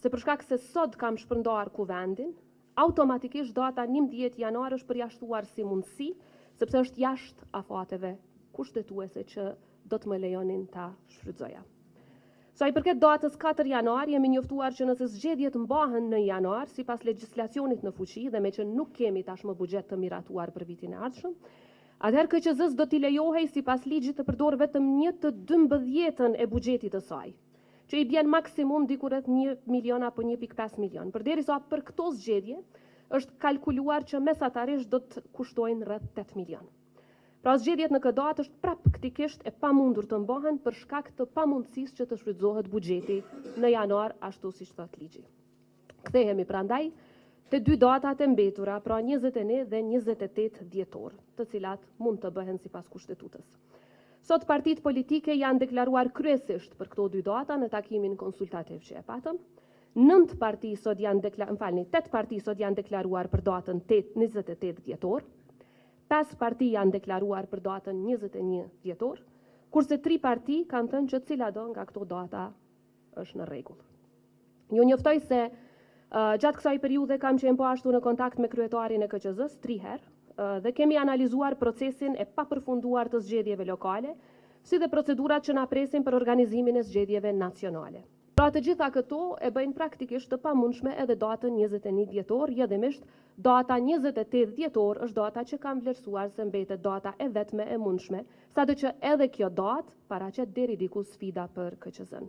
se për shkak se sot kam shpërndar kuvendin, automatikisht data 11 janar është përjashtuar si mundësi, sepse është jashtë afateve kushtetuese që do të më lejonin ta shfrytëzoja. Sa i përket datës 4 janar, jemi njoftuar që nëse zgjedhjet mbahen në janar, sipas legjislacionit në fuqi dhe me që nuk kemi tashmë buxhet të miratuar për vitin e ardhshëm, atëherë KQZ-s do t'i lejohej sipas ligjit të përdor vetëm 1/12 e buxhetit të saj, që i bjen maksimum diku rreth 1 milion apo 1.5 milion. Përderisa për këto zgjedhje është kalkuluar që mesatarisht do të kushtojnë rreth 8 milion. Pra zgjedhjet në këtë datë është praktikisht e pamundur të mbahen për shkak të pamundësisë që të shfrytëzohet buxheti në janar ashtu siç thot ligji. Kthehemi prandaj te dy datat e mbetura, pra 21 dhe 28 dhjetor, të cilat mund të bëhen sipas kushtetutës. Sot partitë politike janë deklaruar kryesisht për këto dy data në takimin konsultativ që e patëm. 8 parti sot janë deklaruar për datën 28 dhjetor. 5 parti janë deklaruar për datën 21 dhjetor, kurse 3 parti kanë thënë që cila do nga këto data është në rregull. Ju njoftoj se gjatë kësaj periudhe kam qenë po ashtu në kontakt me kryetarin e KQZ-s 3 herë dhe kemi analizuar procesin e papërfunduar të zgjedhjeve lokale, si dhe procedurat që na presin për organizimin e zgjedhjeve nacionale. Pra të gjitha këto e bëjnë praktikisht të pamundshme edhe datën 21 dhjetor, jedimisht data 28 dhjetor është data që kam vlerësuar se mbetet data e vetme e mundshme, sado që edhe kjo datë paraqet deri diku sfida për KQZ-n.